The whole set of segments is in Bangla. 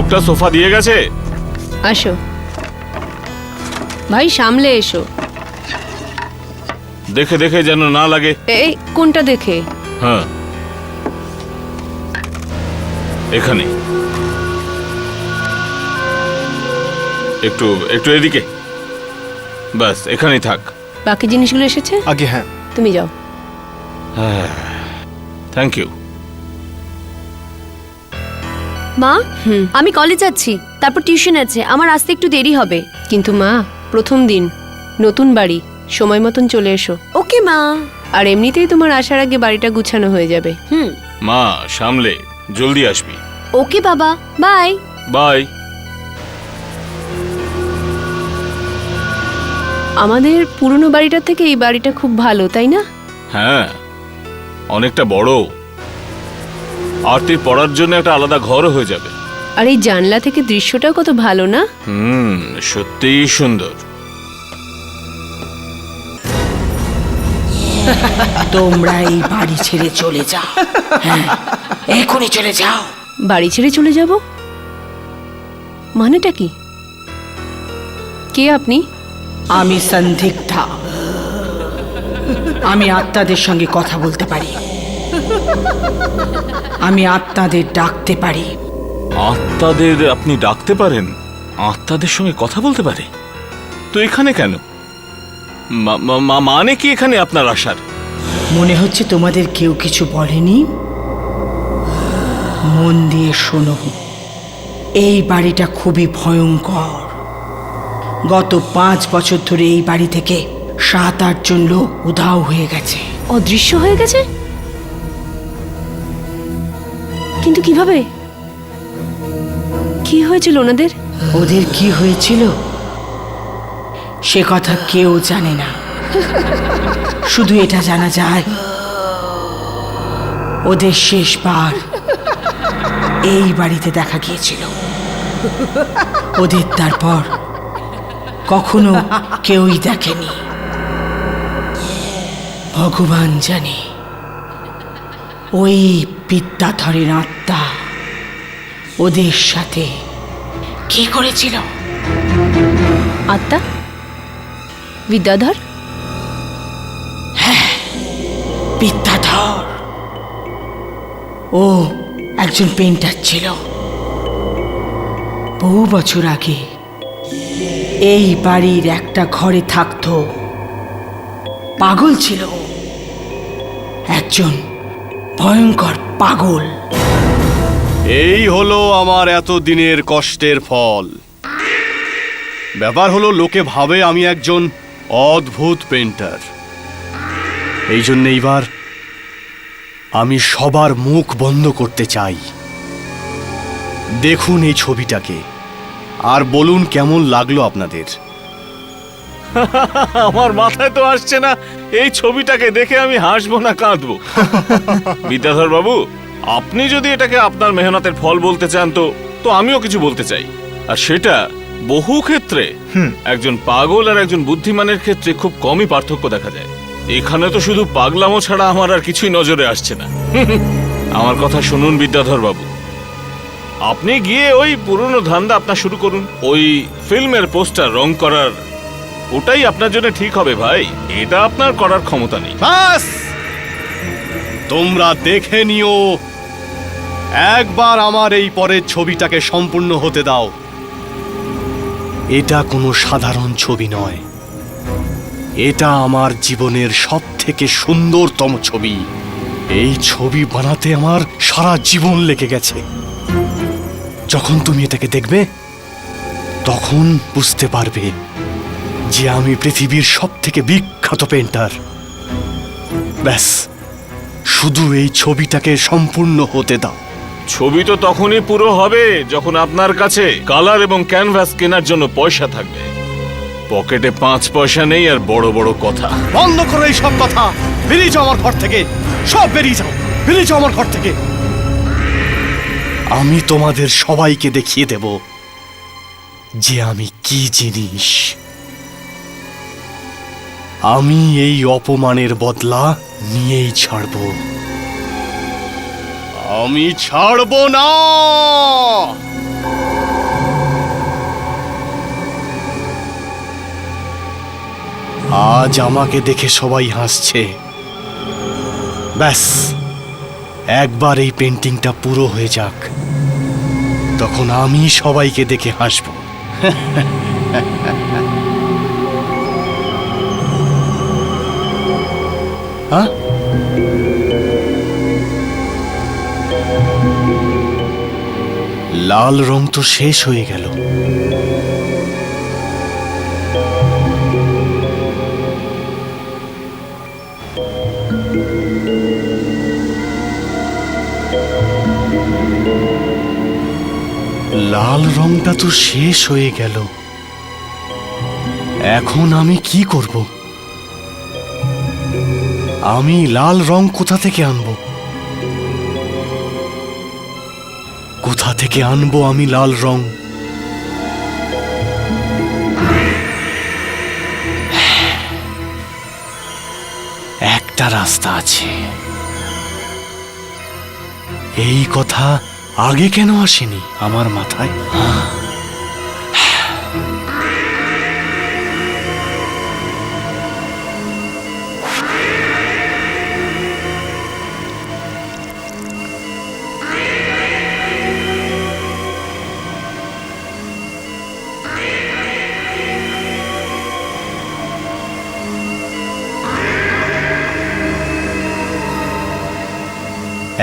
লোকটা সোফা দিয়ে গেছে। আসো ভাই, সামলে এসো। দেখে দেখে যেন না লাগে। এই কোনটা দেখে? হ্যাঁ, এখানে একটু একটু এদিকে, ব্যাস এখানেই থাক। বাকি জিনিসগুলো এসেছে? আগে হ্যাঁ। তুমি যাও। হ্যাঁ, থ্যাংক ইউ। মা, আমি কলেজ যাচ্ছি, তারপর টিউশন আছে, আমার আসতে একটু দেরি হবে। কিন্তু মা, প্রথম দিন, নতুন বাড়ি, সময় মতন চলে এসো। ওকে মা। আর এমনিতেই তোমার আসার আগে বাড়িটা গুছানো হয়ে যাবে। মা, সামলে, জলদি আসবি। ওকে বাবা, বাই। বাই। আমাদের পুরনো বাড়িটার থেকে এই বাড়িটা খুব ভালো, তাই না? হ্যাঁ, অনেকটা বড়। আর তুই পড়ার জন্য একটা আলাদা ঘরও হয়ে যাবে। আর এই জানলা থেকে দৃশ্যটাও কত ভালো না? সত্যিই সুন্দর। তোমরা এই বাড়ি ছেড়ে চলে যাও, হ্যাঁ, এখনই চলে যাও। বাড়ি ছেড়ে চলে যাব? মানেটা কি? কে আপনি? আমি সন্দিগ্ধা। আমি আত্মাদের সঙ্গে কথা বলতে পারি, আমি আত্মাদের ডাকতে পারি। আত্মাদের আপনি ডাকতে পারেন? আত্মাদের সঙ্গে কথা বলতে পারে? তো এখানে কেন? মানে কি এখানে আপনার আসার? মনে হচ্ছে তোমাদের কেউ কিছু বলেনি। মন দিয়ে শোনো, এই বাড়িটা খুবই ভয়ঙ্কর। গত 5 বছর ধরে এই বাড়ি থেকে 7-8 জন লোক উধাও হয়ে গেছে। অদৃশ্য হয়ে গেছে? কিন্তু কিভাবে? কি হয়েছিল ওনাদের? ওদের কি হয়েছিল সে কথা কেউ জানে না। শুধু এটা জানা যায়, ওদের শেষবার এই বাড়িতে দেখা গিয়েছিল। ওদের তারপর কখনো কেউই দেখেনি। ভগবান জানে ওই বিদ্যাধরের আত্মা ওদের সাথে কি করেছিল। আত্মা? বিদ্যাধর? বিদ্যাধর, ও একজন পেইন্টার ছিল। বহু বছর আগে এই বাড়ির একটা ঘরে থাকতো। পাগল ছিল, একজন ভয়ঙ্কর পাগল। এই হলো আমার এত দিনের কষ্টের ফল। ব্যাপার হলো, লোকে ভাবে আমি একজন অদ্ভুত পেইন্টার। এই জন্য এইবার আমি সবার মুখ বন্ধ করতে চাই। দেখুন এই ছবিটাকে, আর বলুন কেমন লাগলো আপনাদের। আমার মাথায় তো আসছে না এই ছবিটাকে দেখে আমি হাসবো না কাঁদবো। বিদ্যাধর বাবু, আপনি যদি এটাকে আপনার মেহনতের ফল বলতে চান তো আমিও কিছু বলতে চাই। আর সেটা বহু ক্ষেত্রে একজন পাগল আর একজন বুদ্ধিমানের ক্ষেত্রে খুব কমই পার্থক্য দেখা যায়। এখানে তো শুধু পাগলামো ছাড়া আমার আর কিছুই নজরে আসছে না। আমার কথা শুনুন বিদ্যাধর বাবু, আপনি গিয়ে ওই পুরনো ধান্দা আপনার শুরু করুন। ওই ফিল্মের পোস্টার রং করার, ওটাই আপনার জন্য ঠিক হবে ভাই। এটা আপনার করার ক্ষমতা নেই। বাস, তোমরা দেখে নিও। একবার আমার এই পরের ছবিটাকে সম্পূর্ণ হতে দাও। এটা কোনো সাধারণ ছবি নয়, এটা আমার জীবনের সবথেকে সুন্দরতম ছবি। এই ছবি বানাতে আমার সারা জীবন লেগে গেছে। যখন তুমি এটাকে দেখবে তখন বুঝতে পারবে যে আমি পৃথিবীর সবথেকে বিখ্যাত পেইন্টার। ব্যাস, শুধু এই ছবিটাকে সম্পূর্ণ হতে দাও। ছবি তো তখনই পুরো হবে যখন আপনার কাছে কালার এবং ক্যানভাস কেনার জন্য পয়সা থাকবে। পকেটে 5 পয়সা নেই আর বড় বড় কথা। বন্ধ করো এই সব কথা, বেরিয়ে যাও আমার ঘর থেকে। সব বেরিয়ে যাও, বেরিয়ে যাও আমার ঘর থেকে। আমি তোমাদের সবাইকে দেখিয়ে দেব যে আমি কি জিনিস। আমি এই অপমানের বদলা নিয়েই ছাড়ব। আমি ছাড়ব না। আজ আমাকে দেখে সবাই হাসছে। ব্যাস, একবার এই পেন্টিংটা পুরো হয়ে যাক, তখন আমি সবাইকে দেখে হাসবো। হ্যাঁ, লাল রং তো শেষ হয়ে গেল। লাল রংটা তো শেষ হয়ে গেল, এখন আমি কি করব? আমি লাল রং কোথা থেকে আনবো? কোথা থেকে আনবো আমি লাল রং? একটা রাস্তা আছে। এই কথা আগে কেন আসেনি আমার মাথায়?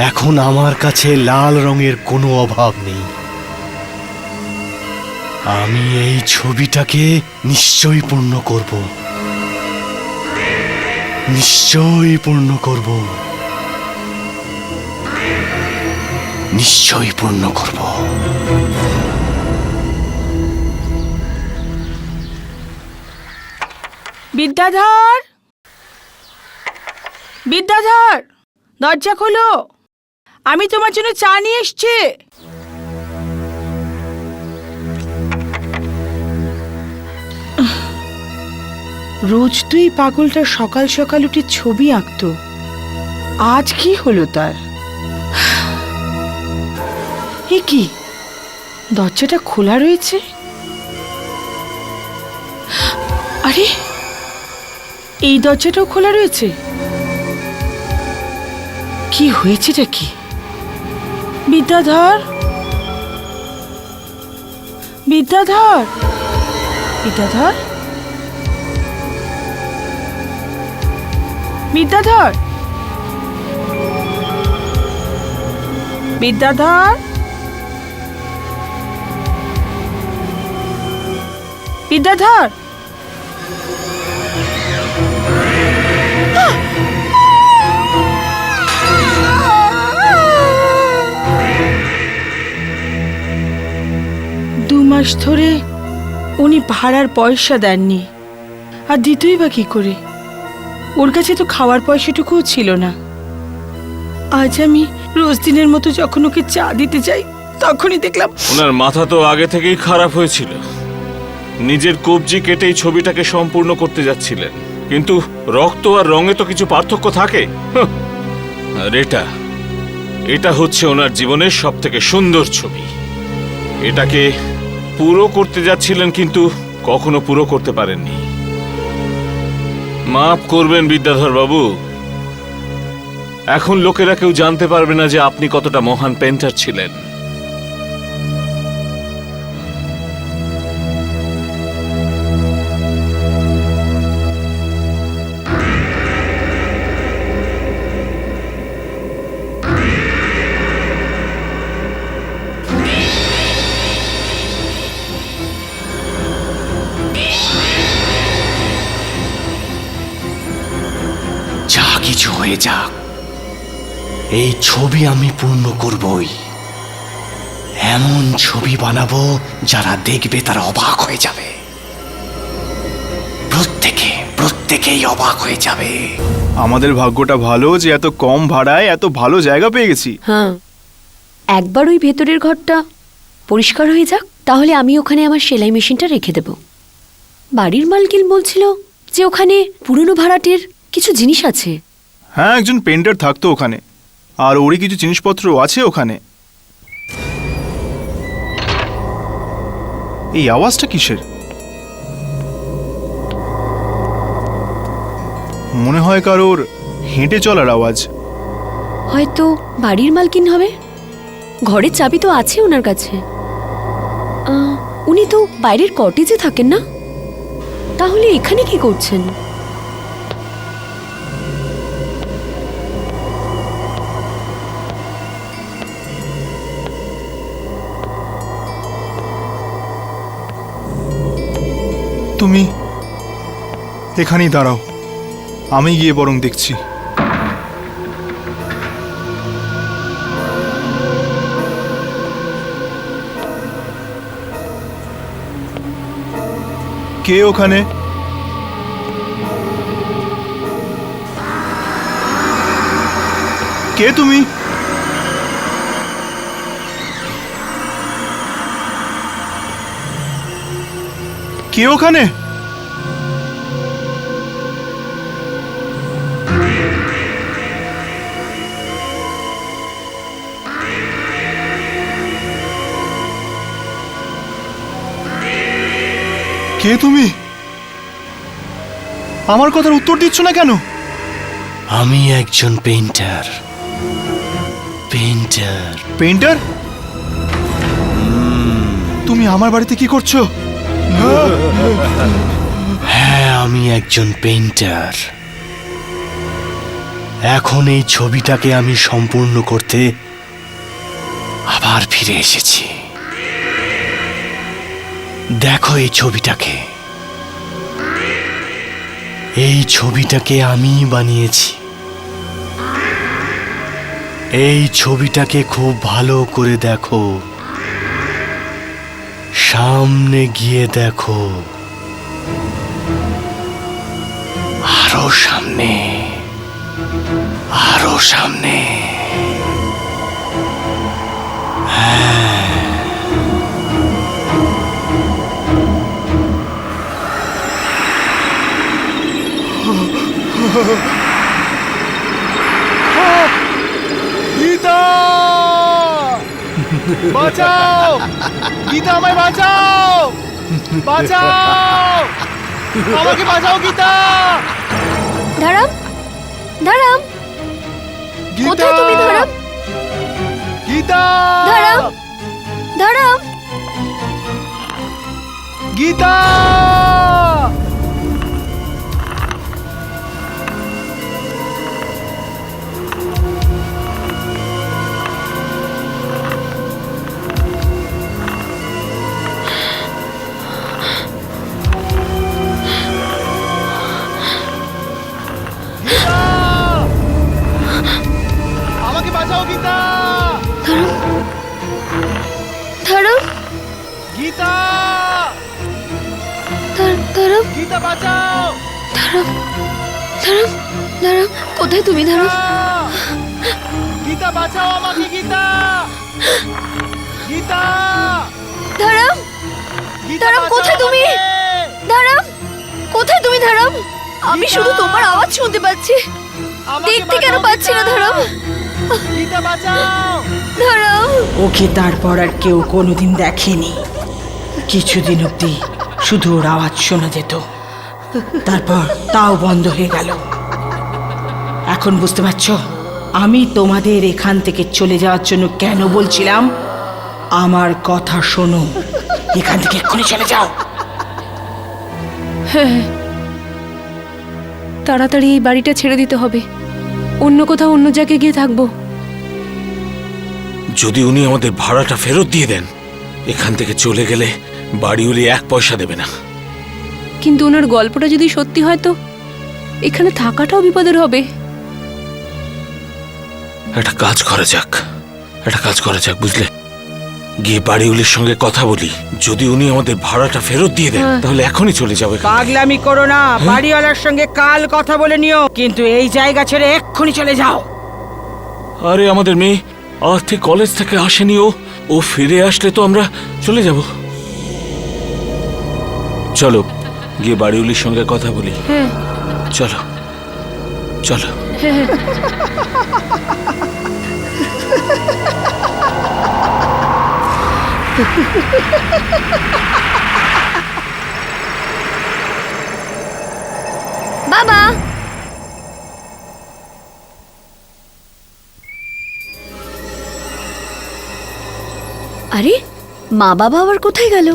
এখন আমার কাছে লাল রঙের কোনো অভাব নেই। আমি এই ছবিটাকে নিশ্চয়ই পূর্ণ করব, নিশ্চয়ই পূর্ণ করব, নিশ্চয়ই পূর্ণ করব। বিদ্যাধর, বিদ্যাধর, দরজা খোলো, আমি তোমার জন্য চা নিয়ে এসছি। রোজ তুই পাগলটা সকাল সকাল উঠে ছবি আঁকতো, আজ কি হলো তার? এ কি, দরজাটা খোলা রয়েছে? আরে, এই দরজাটাও খোলা রয়েছে। কি হয়েছেটা কি? বিদ্যাধর, বিদ্যাধর, বিদ্যাধর, বিদ্যাধর, বিদ্যাধর, বিদ্যাধর। মাস ধরে উনি ভাড়ার পয়সা দেননি, আর দিতই বা কি করে? ওর কাছে তো খাওয়ার পয়সাটুকুও ছিল না। আজ আমি রোজ দিনের মতো যখন ওকে চা দিতে যাই, তখনই দেখলাম ওনার মাথা তো আগে থেকেই খারাপ হয়েছিল। নিজের কবজি কেটেই ছবিটাকে সম্পূর্ণ করতে যাচ্ছিলেন, কিন্তু রক্ত আর রঙে তো কিছু পার্থক্য থাকে। আর এটা হচ্ছে ওনার জীবনের সবথেকে সুন্দর ছবি। এটাকে পুরো করতে যাচ্ছিলেন, কিন্তু কখনো পুরো করতে পারেননি। মাফ করবেন বিদ্যাধর বাবু, এখন লোকেরা কেউ জানতে পারবে না যে আপনি কতটা মহান পেন্টার ছিলেন। যা কিছু হয়ে যাক, এই ছবি আমি পূর্ণ করবই। এমন ছবি বানাবো যারা দেখবে তারা অবাক হয়ে যাবে। প্রত্যেকেই অবাক হয়ে যাবে। আমাদের ভাগ্যটা ভালো যে এত কম ভাড়ায় এত ভালো জায়গা পেয়ে গেছি। হ্যাঁ, একবার ওই ভেতরের ঘরটা পরিষ্কার হয়ে যাক, তাহলে আমি ওখানে আমার সেলাই মেশিনটা রেখে দেব। বাড়ির মালকিন বলছিল যে ওখানে পুরনো ভাড়াটের কিছু জিনিস আছে। হ্যাঁ, একজন পেন্টার থাকতো ওখানে, আর ওরই কিছু জিনিসপত্র আছে ওখানে। এই আওয়াজটা কিসের? মনে হয় কারোর হেঁটে চলার আওয়াজ। হয়তো বাড়ির মালকিন হবে। ঘরের চাবি তো আছে ওনার কাছে। উনি তো বাইরের কটেজে থাকেন না? তাহলে এখানে কি করছেন? তুমি এখানেই দাঁড়াও, আমি গিয়ে বরং দেখছি। কে ওখানে? কে তুমি? কে ওখানে? কে তুমি? আমার কথার উত্তর দিচ্ছ না কেন? আমি একজন পেইন্টার। পেইন্টার। পেইন্টার? তুমি আমার বাড়িতে কি করছো? হ্যাঁ, আমি একজন পেইন্টার। এখন এই ছবিটাকে আমি সম্পূর্ণ করতে আবার ফিরে এসেছি। দেখো এই ছবিটাকে। এই ছবিটাকে আমি বানিয়েছি। এই ছবিটাকে খুব ভালো করে দেখো, সামনে গিয়ে দেখো, আরো সামনে, আরো সামনে। গীতা, বাঁচাও! গীতা, আমায় বাঁচাও! বাঁচাও! আমাকে বাঁচাও গীতা! ধরম, ধরম, কোথায় তুমি ধরম? গীতা! ধরম, ধরম। গীতা! আমাকে বাঁচাও গীতা! ধরম, গীতা! ধরম, গীতা বাঁচাও! ধরম, ধরম, ধরম, কোথায় তুমি ধরম? গীতা বাঁচাও আমাকে! গীতা! গীতা! ধরম, ধরম, কোথায় তুমি? ধরম, কোথায় তুমি ধরম? আমি শুধু তোমার আওয়াজ শুনতে পাচ্ছি, দেখতে কেন পাচ্ছি না ধরম? গীতা বাঁচাও! ধরম। ওকে তারপর আর কেউ কোনোদিন দেখেনি। কিছুদিন অব্দি শুধু ওর আওয়াজ শোনা যেত, তারপর তাও বন্ধ হয়ে গেল। এখন বুঝতে পারছো আমি তোমাদের এখান থেকে চলে যাওয়ার জন্য কেন বলছিলাম? আমার কথা শোনো, এখান থেকে এক্ষুনি চলে যাও। তাড়াতাড়ি এই বাড়িটা ছেড়ে দিতে হবে, অন্য কোথাও অন্য জায়গায় গিয়ে থাকবো। যদি উনি আমাদের ভাড়াটা ফেরত দিয়ে দেন, এখান থেকে চলে গেলে বাড়িওয়ালি 1 পয়সা দেবে না। কিন্তু ওনার গল্পটা যদি সত্যি হয় তো এখানে থাকাটাও বিপদের হবে। একটা কাজ করা যাক, বুঝলে? গিয়ে বাড়িওয়ালির সঙ্গে কথা বলি। যদি উনি আমাদের ভাড়াটা ফেরত দিয়ে দেন তাহলে এখনই চলে যাবে। পাগলামি করো না, বাড়িওয়ালার সঙ্গে কাল কথা বলে নিও, কিন্তু এই জায়গা ছেড়ে এক্ষুনি চলে যাও। আরে আমাদের মেয়ে আজ থেকে কলেজ থেকে আসেনি, ও ফিরে আসলে তো আমরা চলে যাব। চলো গিয়ে বাড়িওয়ালির সঙ্গে কথা বলি। চলো চলো। বাবা, আরে মা বাবা আবার কোথায় গেল?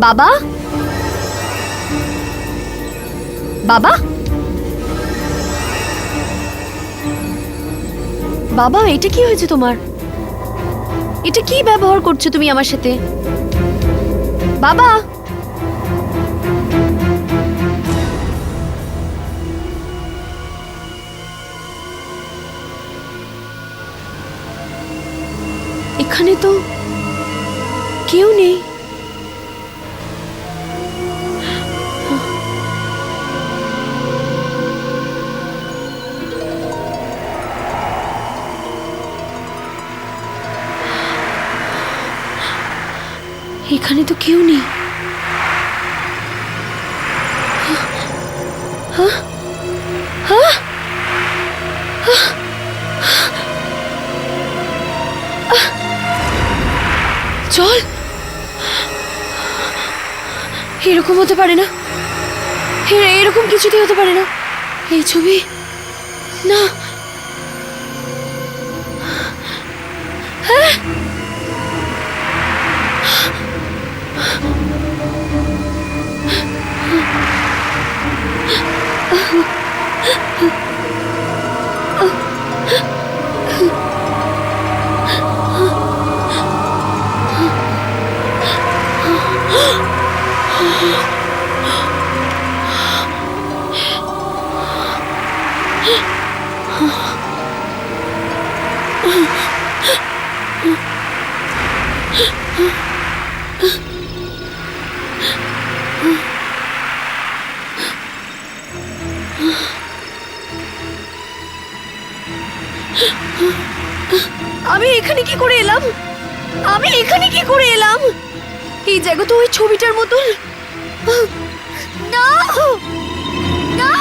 বাবা, বাবা, বাবা, এটা কি হয়েছে তোমার? এটা কি ব্যবহার করছো তুমি আমার সাথে? বাবা, এখানে তো কেউ নেই। এখানে তো কেউ নেই। চল, এরকম হতে পারে না, এরকম কিছুতেই হতে পারে না। এই ছবি না, আমি এখানে কি করে এলাম? আমি এখানে কি করে এলাম? এই জায়গা তো ওই ছবিটার মতন। না, না,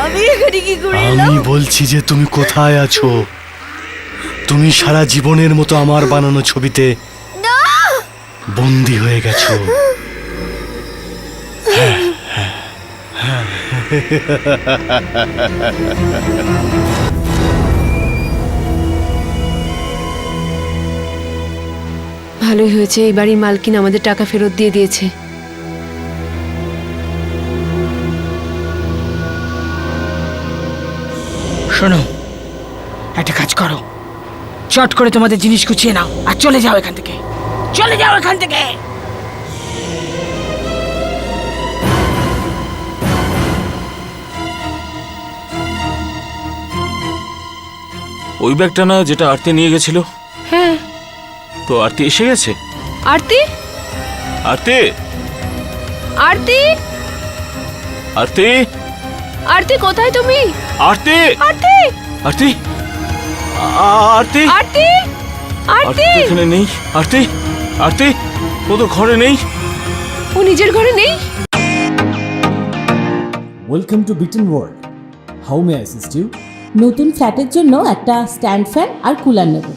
আমি এখানে কি করে এলাম? আমি বলছি যে তুমি কোথায় আছো? তুমি সারা জীবনের মতো আমার বানানো ছবিতে না, বন্দী হয়ে গেছো। ভালোই হয়েছে, এই বাড়ির মালকিন আমাদের টাকা ফেরত দিয়ে দিয়েছে। শোনো, একটা কাজ করো, চট করে তোমাদের জিনিস গুছিয়ে নাও আর চলে যাও এখান থেকে, চলে যাও এখান থেকে। ওই ব্যাগটা না যেটা আরতি নিয়ে গেছিল? হ্যাঁ। তো আরতি এসে গেছে? আরতি, আরতি, আরতি, আরতি, আরতি, কোথায় তুমি? আরতি, আরতি, আরতি, আরতি, আরতি, আরতি আরতি। এখানে নেই। আরতি, আরতি, ও তো ঘরে নেই। ও নিজের ঘরে নেই? Welcome to bitten world. How may assist you? নতুন ফ্ল্যাটের জন্য একটা স্ট্যান্ড ফ্যান আর কুলার নেব।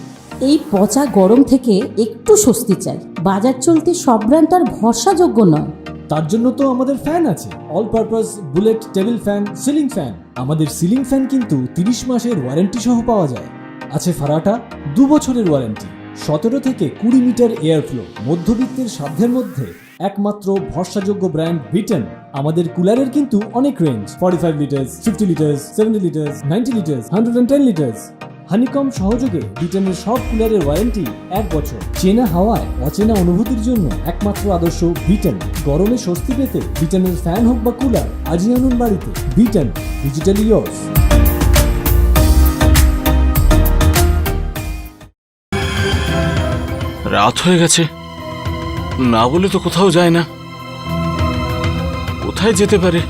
এই পচা গরম থেকে একটু স্বস্তি চাই। বাজার চলতে সব ব্র্যান্ড তো আর ভরসাযোগ্য নয়। তার জন্য তো আমাদের ফ্যান আছে, all purpose bullet table fan, ceiling fan. আমাদের সিলিং ফ্যান কিন্তু 30 মাসের ওয়ারেন্টি সহ পাওয়া যায়। আছে ফারাটা 2 বছরের ওয়ারেন্টি, 17 থেকে 20 মিটার এয়ার ফ্লো, মধ্যবিত্তের সাধ্যের মধ্যে একমাত্র ভরসাযোগ্য ব্র্যান্ড বিটেন। আমাদের কুলারের কিন্তু অনেক range, 45 litres, 50 litres, 70 litres, 90 litres, 110 litres. Honeycomb সহযোগে বিটেনের সব কুলারের ওয়ারেন্টি 1 বছর। চেনা হাওয়ায় অচেনা অনুভূতির জন্য একমাত্র আদর্শ বিটেন। গরমে স্বস্তি পেতে বিটেনের ফ্যান হোক বা কুলার আজই আনুন বাড়িতে। Beaten, digitally years. রাত হয়ে গেছে, না বলে তো কোথাও যায় না। কোথায় যেতে পারে?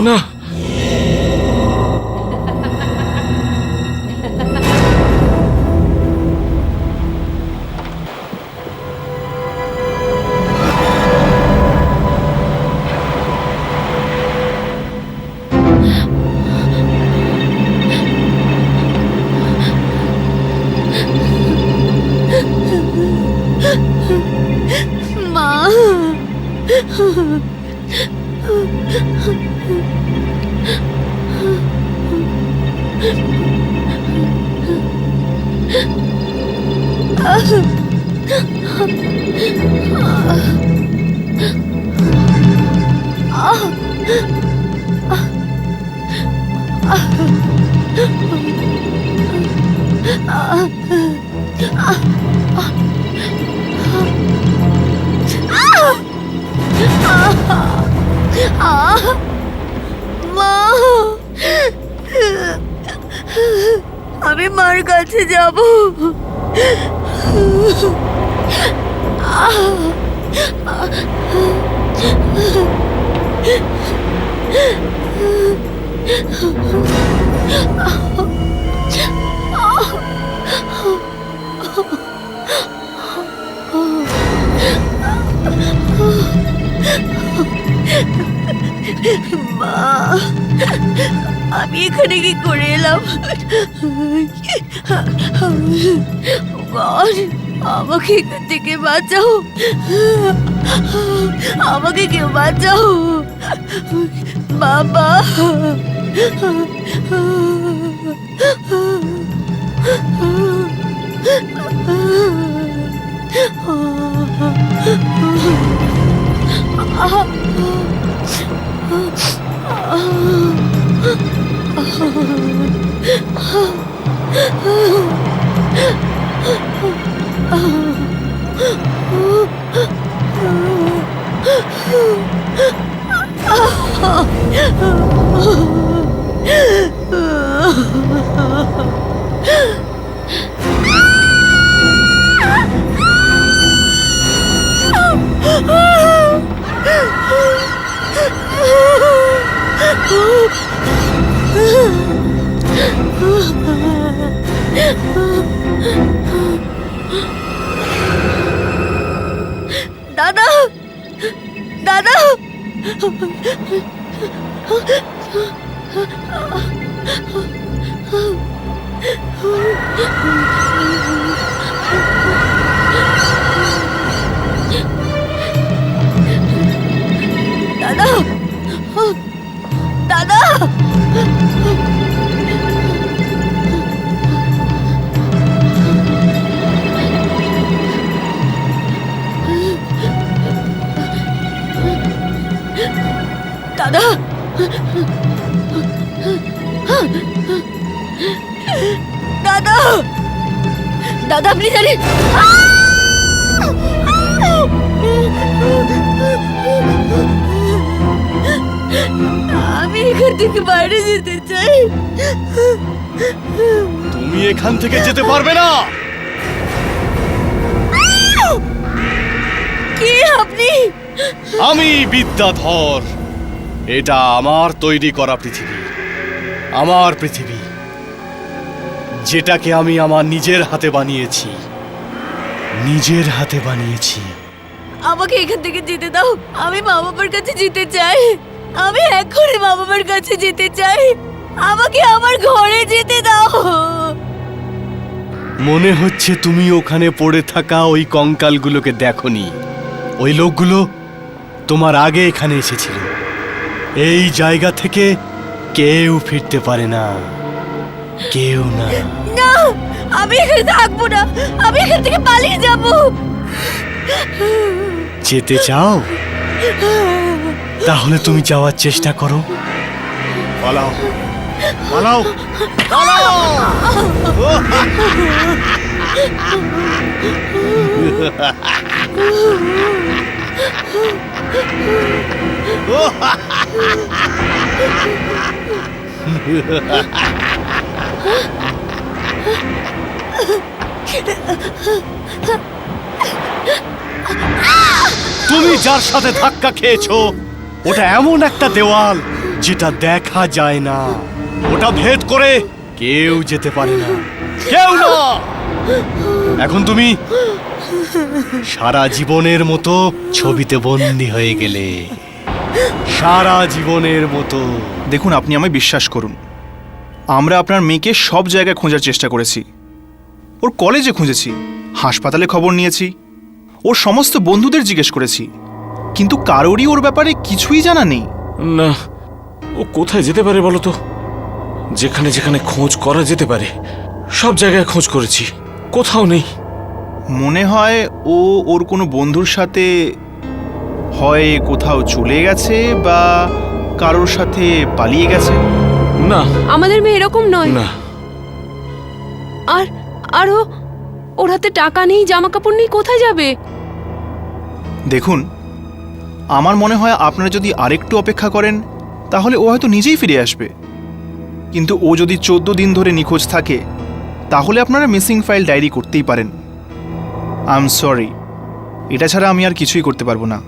না, মা, আমি মার কাছে যাব। মা, আমি এখানে কি করে এলাম? God, আমাকে এখান থেকে বাঁচাও, আমাকে কেউ বাঁচাও বাবা। দাদা, দাদা, দাদা, দাদা, দাদা, দাদা, দাদা, আপনি জানেন আমি এখান থেকে বাইরে যেতে চাই। তুমি এখান থেকে যেতে পারবে না। কে আপনি? আমি বিদ্যাধর। এটা আমার তৈরি করা পৃথিবী, আমার পৃথিবী, যেটাকে আমি আমার নিজের হাতে বানিয়েছি, নিজের হাতে বানিয়েছি। আমাকে এখান থেকে যেতে দাও, আমি মা বাবার কাছে যেতে চাই, আমি এখনই মা বাবার কাছে যেতে চাই, আমাকে আমার ঘরে যেতে দাও। মনে হচ্ছে তুমি ওখানে পড়ে থাকা ওই কঙ্কালগুলোকে দেখোনি। ওই লোকগুলো তোমার আগে এখানে এসেছিল। এই জায়গা থেকে কেউ ফিরতে পারে না, কেউ না। না, আমি এখানে থাকবো না, আমি এখান থেকে পালিয়ে যাব। যেতে চাও? তাহলে তুমি যাওয়ার চেষ্টা করো। পালাও, পালাও, পালাও! তুমি যার সাথে ধাক্কা খেয়েছো ওটা এমন একটা দেওয়াল যেটা দেখা যায় না। ওটা ভেদ করে কেউ যেতে পারে না, কেউ না। এখন তুমি সারা জীবনের মতো ছবিতে বন্দী হয়ে গেলে, সারা জীবনের মতো। দেখুন, আপনি আমায় বিশ্বাস করুন, আমরা আপনার মেয়েকে সব জায়গায় খোঁজার চেষ্টা করেছি। ওর কলেজে খুঁজেছি, হাসপাতালে খবর নিয়েছি, ওর সমস্ত বন্ধুদের জিজ্ঞেস করেছি, কিন্তু কারোরই ওর ব্যাপারে কিছুই জানা নেই। না, ও কোথায় যেতে পারে বলো তো? যেখানে যেখানে খোঁজ করা যেতে পারে সব জায়গায় খোঁজ করেছি, কোথাও নেই। মনে হয় ও ওর কোনো বন্ধুর সাথে হয় কোথাও চলে গেছে বা কারোর সাথে পালিয়ে গেছে। না আমাদের মেয়ে এরকম নয়। না, আর আরও ওর হাতে টাকা নেই, জামা কাপড় নেই, কোথায় যাবে? দেখুন, আমার মনে হয় আপনারা যদি আরেকটু অপেক্ষা করেন তাহলে ও হয়তো নিজেই ফিরে আসবে। কিন্তু ও যদি 14 দিন ধরে নিখোঁজ থাকে তাহলে আপনারা মিসিং ফাইল ডায়েরি করতেই পারেন। আই এম সরি, এটা ছাড়া আমি আর কিছুই করতে পারবো না।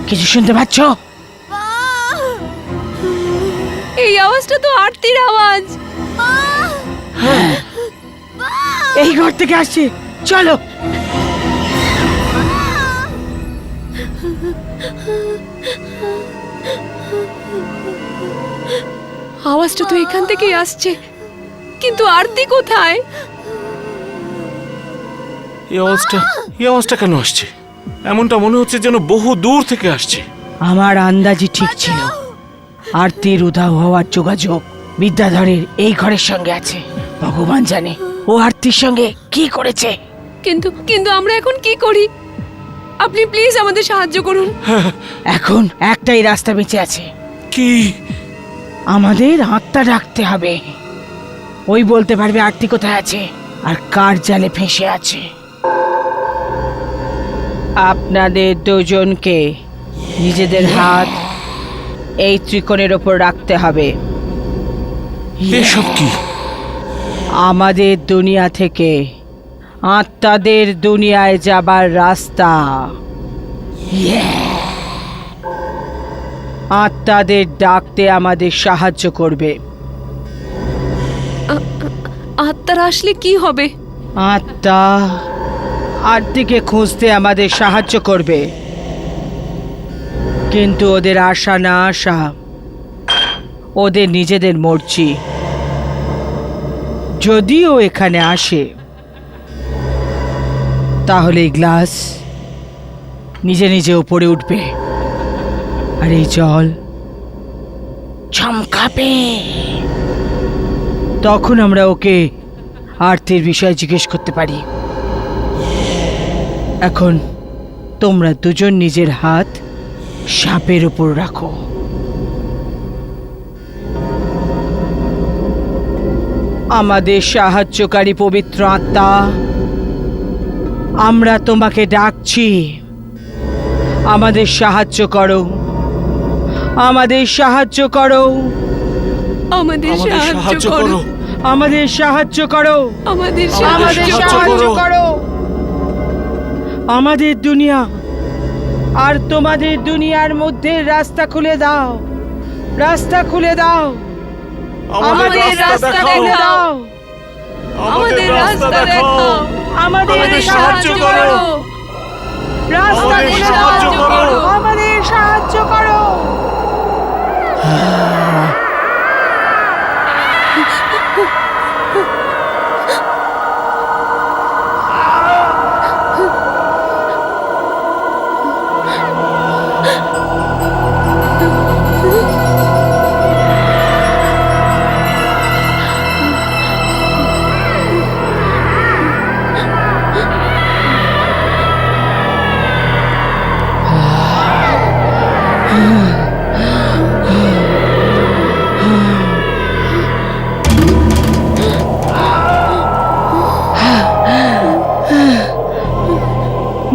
কিছু শুনতে পাচ্ছ? এই আওয়াজটা তো আরতির আওয়াজ। এই ঘর থেকে আসছে, চলো। আওয়াজটা তো এখান থেকেই আসছে, কিন্তু আরতি কোথায়? এই আওয়াজটা কেন আসছে? এমনটা মনে হচ্ছে যেন বহু দূর থেকে আসছে। আমার আন্দাজই ঠিক ছিল, আরতির উধাও হওয়ার যোগাযোগ বিদ্যাধরের এই ঘরের সঙ্গে আছে। ভগবান জানে ও আরতির সঙ্গে কি করেছে। কিন্তু কিন্তু আমরা এখন কি করি? আপনি প্লিজ আমাদের সাহায্য করুন। এখন একটাই রাস্তা বেঁচে আছে, কি? আমাদের আত্মা ডাকতে হবে। ওই বলতে পারবে আরতি কোথায় আছে আর কার জালে ফেঁসে আছে। আপনাদের দুজনকে নিজেদের হাত এই ত্রিকোণের ওপর রাখতে হবে। এসব কি? আমাদের দুনিয়া থেকে আত্মাদের দুনিয়ায় যাবার রাস্তা। আত্মাদের ডাকতে আমাদের সাহায্য করবে। আত্মারা আসলে কি হবে? আত্মা আরতিকে খুঁজতে আমাদের সাহায্য করবে, কিন্তু ওদের আশা না আশা ওদের নিজেদের মর্জি। যদিও এখানে আসে তাহলে এই গ্লাস নিজে নিজে উপরে উঠবে আর এই জল চমকাবে। তখন আমরা ওকে আরতির বিষয়ে জিজ্ঞেস করতে পারি। এখন তোমরা দুজন নিজের হাত সাপের উপর রাখো। আমাদের সাহায্যকারী পবিত্র আত্মা, আমরা তোমাকে ডাকছি, আমাদের সাহায্য করো, আমাদের সাহায্য করো, আমাদের সাহায্য করো, আমাদের সাহায্য করো, আমাদের আমাদের সাহায্য করো। আমাদের দুনিয়া আর তোমাদের দুনিয়ার মধ্যে রাস্তা খুলে দাও, রাস্তা খুলে দাও, আমাদের রাস্তা খুলে দাও, আমাদের রাস্তা দেখাও, আমাদের সাহায্য করো, রাস্তা আমাদের খুলে সাহায্য দাও, করো। আমাদের সাহায্য করো।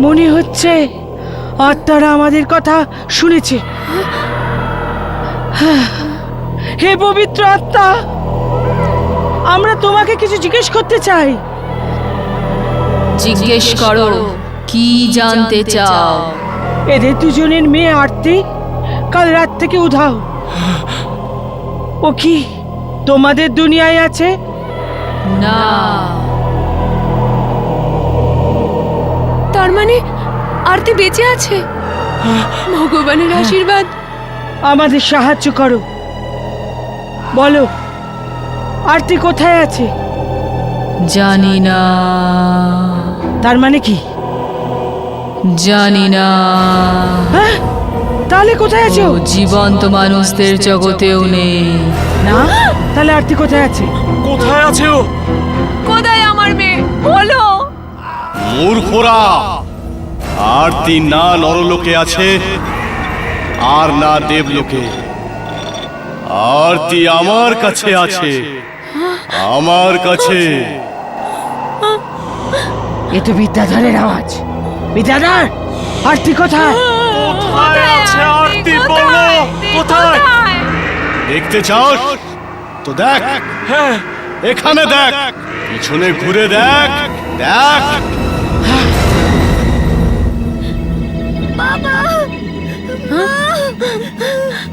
মনে হচ্ছে আত্মারা আমাদের কথা শুনেছে। হে পবিত্র আত্মা, আমরা তোমাকে কিছু জিজ্ঞেস করতে চাই। জিজ্ঞেস করো, কি জানতে চাও? এদের দুজনের মেয়ে আরতি কাল রাত থেকে উধাও। ও কি তোমাদের দুনিয়ায় আছে? না। তার মানে আরতি বেঁচে আছে? ভগবানের আশীর্বাদ। আমাদের সাহায্য করো, বলো আরতি কোথায় আছে? জানি না, তার মানে কি? জানি না। হ্যাঁ, তাহলে কোথায় আছে ও? জীবন্ত মানুষদের জগতেও নেই। না, তাহলে আরতি কোথায় আছে? কোথায় আছে ও? কোথায় আমার মেয়ে? বলো। মূর্খরা, আরতি না নরলোকে আছে আর না দেবলোকে। আরতি আমার কাছে আছে, আমার কাছে। এ তো বিদ্যাধরের আওয়াজ। বিদ্যাধর, আরতি কোথায়? কোথায় আছে আরতি? বলো কোথায়? দেখতে চাস তো দেখ, হ্যাঁ, এখানে দেখ, পিছনে ঘুরে দেখ, দেখ।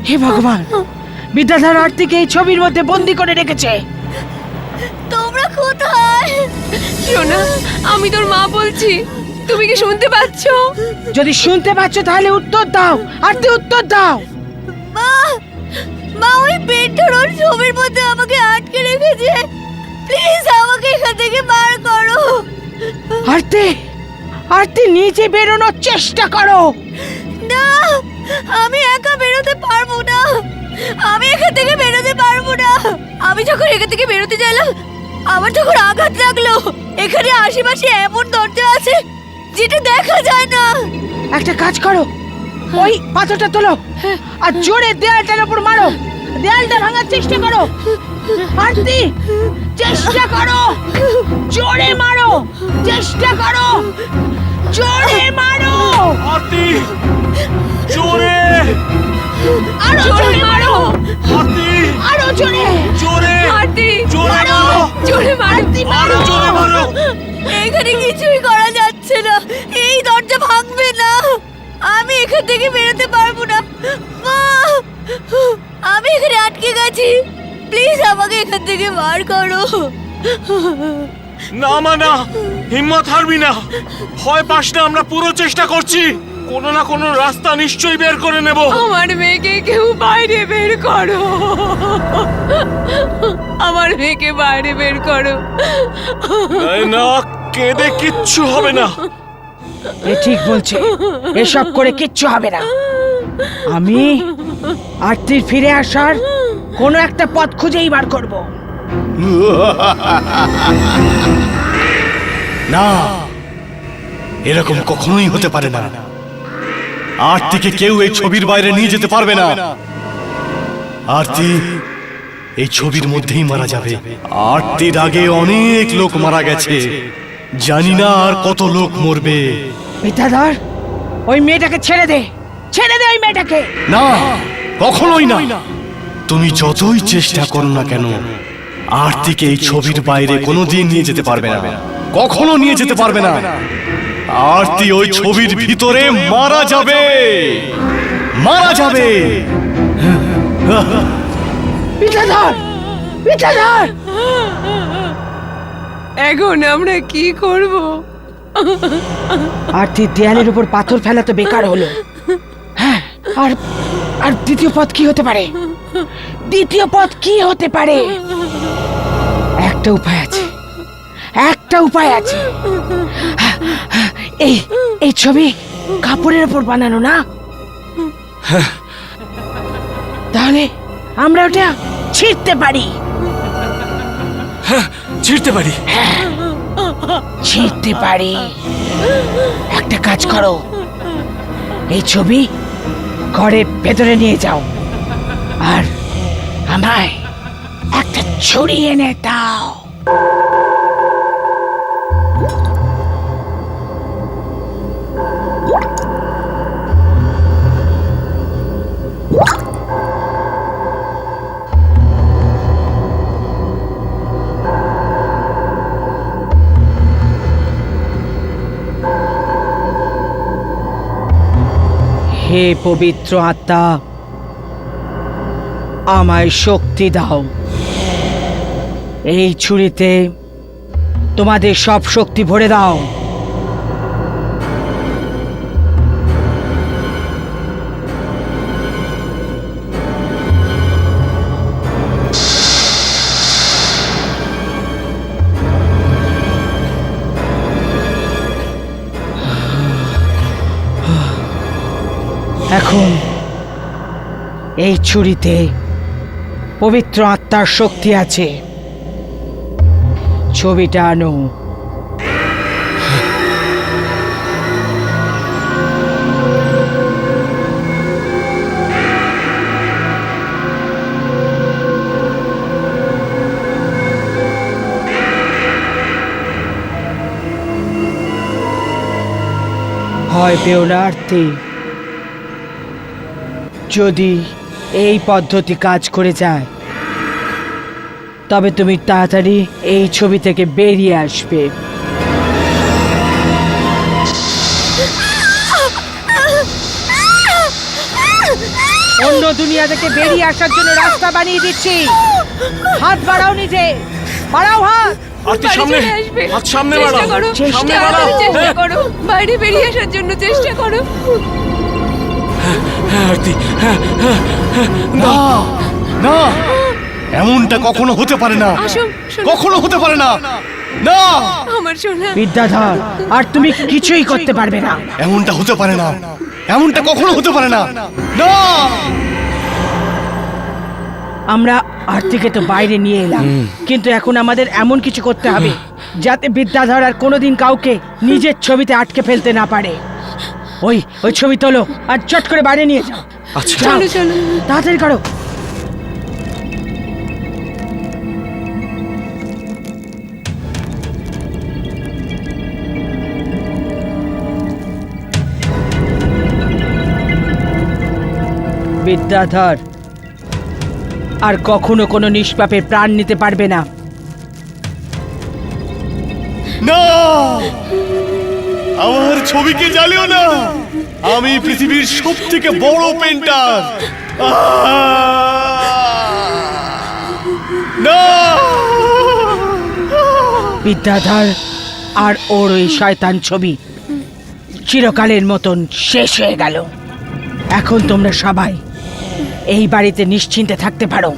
হে ভগবান, বিদ্যাধর আরতিকে এই ছবির মধ্যে বন্দি করে রেখেছে। তোমরা কোথায়? শোনা, আমি তোর মা বলছি, তুমি কি শুনতে পাচ্ছ? যদি শুনতে পাচ্ছ তাহলে উত্তর দাও। আরতি, উত্তর দাও। মা, মা ওই পেন্টার ওর ছবির মধ্যে আমাকে আটকে রেখেছে। প্লিজ আমাকে এখান থেকে বার করো। আরতি, আরতি নিচে বেরোনোর চেষ্টা করো। না, আমি একা বেরোতে পারবো না। আমি এখান থেকে বেরোতে পারবো না। আমি যখন এখান থেকে বেরোতে চাইলাম, আমার তখন আঘাত লাগলো। এখানে আশেপাশে এমন দরজা আছে যেটা দেখা যায় না। একটা কাজ করো, ওই পাথরটা তোলো আর জোরে দেয়ালটার উপর মারো। দেয়ালটা ভাঙার চেষ্টা করো। আরতি, চেষ্টা করো, জোরে মারো, চেষ্টা করো, জোরে মারো। আরতি, জোরে, আরো জোরে মারো, আরতি, আরো জোরে, জোরে, আরতি, জোরে মারো, মারো, জোরে মার। আরতি মারো। জোরে মারো। এখানে কিছুই করা যাচ্ছে না। এই দরজা ভাঙবে না। আমি এখান থেকে বেরোতে পারবো না। মা, আমি এখানে আটকে গেছি। প্লিজ আমাকে এখান থেকে বার করো। না মা না, হিম্মত হারবি না, ভয় পাস না, আমরা পুরো চেষ্টা করছি। কোনো না কোনো রাস্তা নিশ্চয়ই বের করে নেব। আমার মেয়েকে কেউ বাইরে বের করো। আমার মেয়েকে বাইরে বের করো। এই না, কেঁদে কিচ্ছু হবে না। এ ঠিক বলছে, এসব করে কিচ্ছু হবে না। আমি আরতির ফিরে আসার কোনো একটা পথ খুঁজেই বার করব। না, এরকম কখনোই হতে পারে না। আরতিকে কেউ এই ছবির বাইরে নিয়ে যেতে পারবে না। আরতি এই ছবির মধ্যেই মারা যাবে। আরতির আগে অনেক লোক মারা গেছে, জানি না আর কত লোক মরবে। বিদ্যাধর, ওই মেয়েটাকে ছেড়ে দে, ছেড়ে দে ওই মেয়েটাকে। না, কখনোই না। তুমি যতই চেষ্টা করো না কেন, আরতিকে এই ছবির বাইরে কোনোদিন নিয়ে যেতে পারবে না, কখনো নিয়ে যেতে পারবে না। আরতি ওই ছবির ভিতরে মারা যাবে, মারা যাবে। বিদ্যাধর, বিদ্যাধর, এখন আমরা কি করব? আরতির দেয়ালের উপর পাথর ফেলা তো বেকার হলো। হ্যাঁ, আর আর দ্বিতীয় পথ কি হতে পারে? দ্বিতীয় পথ কি হতে পারে? একটা উপায় আছে, একটা উপায় আছে। এই এই ছবি কাপড়ের উপর বানানো না? তাহলে আমরা ওটা ছিঁড়তে পারি। ছিড়তে পারি। ছিঁড়তে পারি। একটা কাজ করো, এই ছবি ঘরের ভেতরে নিয়ে যাও আর আমায় একটা ছুরি এনে দাও। হে পবিত্র আত্মা, আমায় শক্তি দাও। এই ছুরিতে তোমাদের সব শক্তি ভরে দাও। দেখুন, এই ছুরিতে পবিত্র আত্মার শক্তি আছে। ছবিটা আনো। ভয় পেও না আরতি। যদি এই পদ্ধতি কাজ করে যায় তবে তুমি তাড়াতাড়ি এই ছবি থেকে বেরিয়ে আসবে। অন্য দুনিয়া থেকে বেরিয়ে আসার জন্য রাস্তা বানিয়ে দিচ্ছি। হাত বাড়াও, নিজে বাড়াও হাত। আরতি বাড়ি সামনে, চলে আসবে। হাত সামনে চেষ্টা বাড়াও, করো, সামনে তাড়াতাড়ি বাড়াও। চেষ্টা হ্যাঁ। করো, বাইরে বেরিয়ে আসার জন্য চেষ্টা করো। হ্যাঁ আরতি, হ্যাঁ না না, এমনটা কখনো হতে পারে না, আসো, শোনো। কখনো হতে পারে না। না, আমার সোনা। বিদ্যাধর, আর তুমি কিছুই করতে পারবে না। এমনটা হতে পারে না, এমনটা কখনো হতে পারে না। না, আমরা আরতিকে তো বাইরে নিয়ে এলাম, কিন্তু এখন আমাদের এমন কিছু করতে হবে যাতে বিদ্যাধর আর কোনোদিন কাউকে নিজের ছবিতে আটকে ফেলতে না পারে। ওই ওই ছবি তোলো আর চট করে বাইরে নিয়ে যাও। আচ্ছা। যাও, চলো, চলো। তাড়াতাড়ি করো। বিদ্যাধর আর কখনো কোনো নিষ্পাপের প্রাণ নিতে পারবে না। না, আমার ছবিকে জ্বালিও না। আমি পৃথিবীর সব থেকে বড় পেন্টার। না, বিদ্যাধর আর ওর ওই শয়তান ছবি চিরকালের মতন শেষ হয়ে গেল। এখন তোমরা সবাই এই বাড়িতে নিশ্চিন্তে থাকতে পারো।